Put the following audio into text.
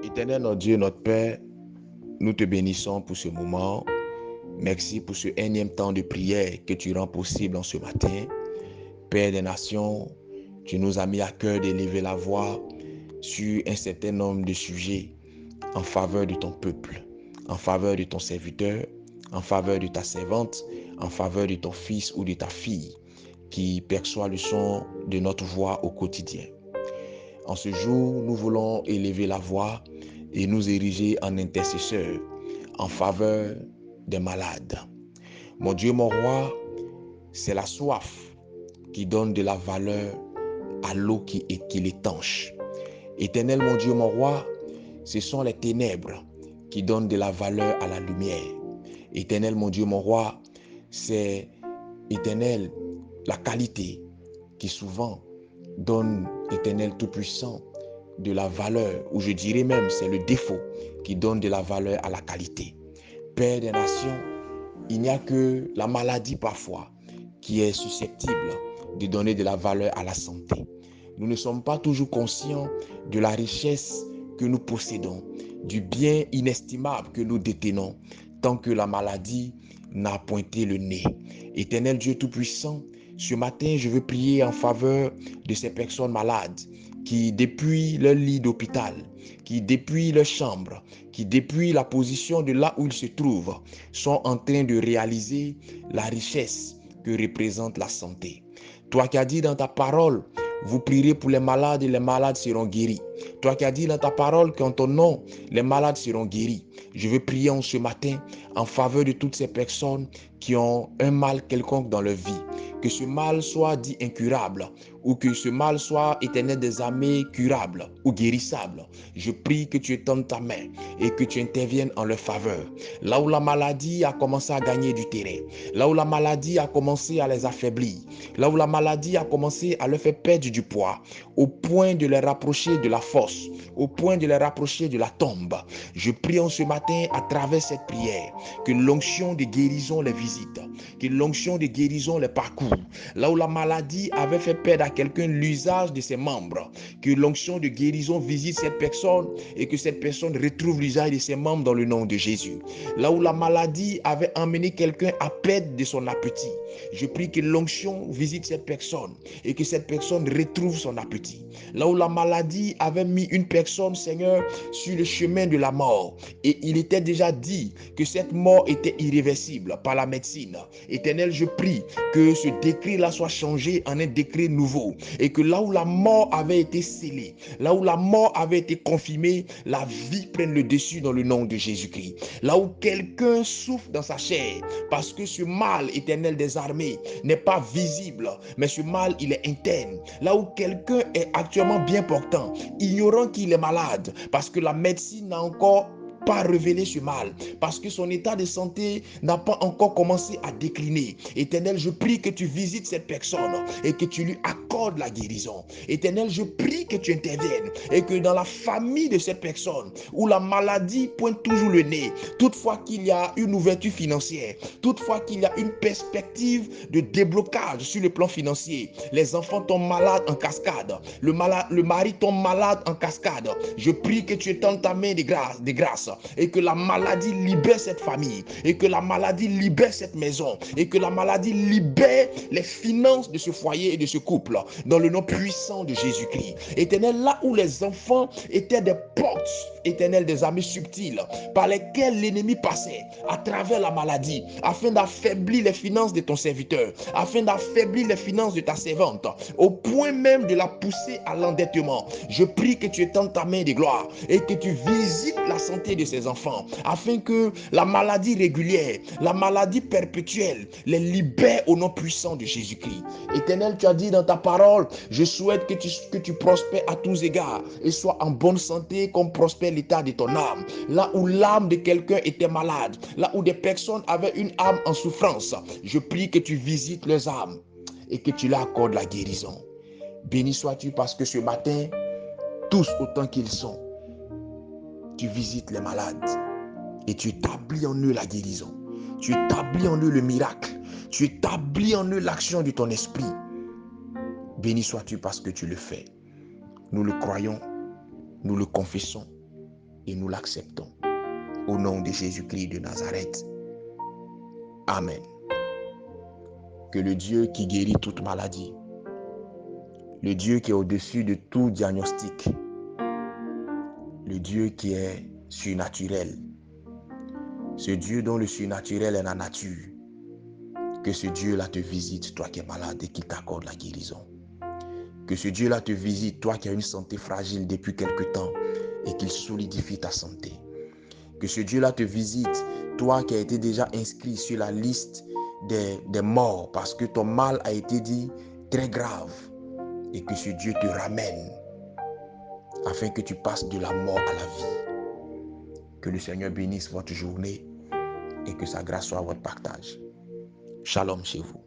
Éternel notre Dieu, notre Père, nous te bénissons pour ce moment. Merci pour ce énième temps de prière que tu rends possible en ce matin. Père des nations, tu nous as mis à cœur d'élever la voix sur un certain nombre de sujets en faveur de ton peuple, en faveur de ton serviteur, en faveur de ta servante, en faveur de ton fils ou de ta fille qui perçoit le son de notre voix au quotidien. En ce jour, nous voulons élever la voix et nous ériger en intercesseurs en faveur des malades. Mon Dieu, mon roi, c'est la soif qui donne de la valeur à l'eau qui l'étanche. Éternel, mon Dieu, mon roi, ce sont les ténèbres qui donnent de la valeur à la lumière. Éternel, mon Dieu, mon roi, c'est, Éternel, la qualité qui souvent donne, Éternel Tout-Puissant, de la valeur, ou je dirais même c'est le défaut qui donne de la valeur à la qualité. Père des nations, il n'y a que la maladie parfois qui est susceptible de donner de la valeur à la santé. Nous ne sommes pas toujours conscients de la richesse que nous possédons, du bien inestimable que nous détenons, tant que la maladie n'a pointé le nez. Éternel Dieu Tout-Puissant, ce matin, je veux prier en faveur de ces personnes malades qui, depuis leur lit d'hôpital, qui, depuis leur chambre, qui, depuis la position de là où ils se trouvent, sont en train de réaliser la richesse que représente la santé. Toi qui as dit dans ta parole, vous prierez pour les malades et les malades seront guéris. Toi qui as dit dans ta parole qu'en ton nom, les malades seront guéris. Je veux prier en ce matin en faveur de toutes ces personnes qui ont un mal quelconque dans leur vie. Que ce mal soit dit incurable ou que ce mal soit, Éternel des armées, curable ou guérissable. Je prie que tu étendes ta main et que tu interviennes en leur faveur. Là où la maladie a commencé à gagner du terrain, là où la maladie a commencé à les affaiblir, là où la maladie a commencé à leur faire perdre du poids, au point de les rapprocher de la fosse, au point de les rapprocher de la tombe. Je prie en ce matin à travers cette prière que l'onction de guérison les visite, que l'onction de guérison les parcourt. Là où la maladie avait fait perdre à quelqu'un l'usage de ses membres, que l'onction de guérison visite cette personne et que cette personne retrouve l'usage de ses membres dans le nom de Jésus. Là où la maladie avait emmené quelqu'un à perdre de son appétit, je prie que l'onction visite cette personne et que cette personne retrouve son appétit. Là où la maladie avait mis une personne, Seigneur, sur le chemin de la mort et il était déjà dit que cette mort était irréversible par la médecine. Éternel, je prie que ce décret-là soit changé en un décret nouveau et que là où la mort avait été scellée, là où la mort avait été confirmée, la vie prenne le dessus dans le nom de Jésus-Christ. Là où quelqu'un souffre dans sa chair parce que ce mal, Éternel des armées, n'est pas visible, mais ce mal, il est interne. Là où quelqu'un est actuellement bien portant, ignorant qu'il est malade parce que la médecine n'a encore pas révéler ce mal, parce que son état de santé n'a pas encore commencé à décliner. Éternel, je prie que tu visites cette personne et que tu lui accordes la guérison. Éternel, je prie que tu interviennes et que dans la famille de cette personne où la maladie pointe toujours le nez, toutefois qu'il y a une ouverture financière, toutefois qu'il y a une perspective de déblocage sur le plan financier, les enfants tombent malades en cascade, le mari tombe malade en cascade, je prie que tu étendes ta main de grâce et que la maladie libère cette famille et que la maladie libère cette maison et que la maladie libère les finances de ce foyer et de ce couple dans le nom puissant de Jésus-Christ. Éternel, là où les enfants étaient des portes, Éternel, des armées subtiles par lesquelles l'ennemi passait à travers la maladie afin d'affaiblir les finances de ton serviteur, afin d'affaiblir les finances de ta servante au point même de la pousser à l'endettement. Je prie que tu étendes ta main de gloire et que tu visites la santé de ces enfants afin que la maladie régulière, la maladie perpétuelle les libère au nom puissant de Jésus-Christ. Éternel, tu as dit dans ta parole, je souhaite que tu prospères à tous égards et sois en bonne santé comme prospère l'état de ton âme. Là où l'âme de quelqu'un était malade, là où des personnes avaient une âme en souffrance, je prie que tu visites leurs âmes et que tu leur accordes la guérison. Béni sois-tu parce que ce matin, tous autant qu'ils sont, tu visites les malades et tu établis en eux la guérison. Tu établis en eux le miracle. Tu établis en eux l'action de ton esprit. Béni sois-tu parce que tu le fais. Nous le croyons, nous le confessons et nous l'acceptons. Au nom de Jésus-Christ de Nazareth. Amen. Que le Dieu qui guérit toute maladie, le Dieu qui est au-dessus de tout diagnostic, le Dieu qui est surnaturel, ce Dieu dont le surnaturel est la nature, que ce Dieu-là te visite, toi qui es malade, et qu'il t'accorde la guérison. Que ce Dieu-là te visite, toi qui as une santé fragile depuis quelque temps, et qu'il solidifie ta santé. Que ce Dieu-là te visite, toi qui as été déjà inscrit sur la liste des morts, parce que ton mal a été dit très grave, et que ce Dieu te ramène, afin que tu passes de la mort à la vie. Que le Seigneur bénisse votre journée, et que sa grâce soit votre partage. Shalom chez vous.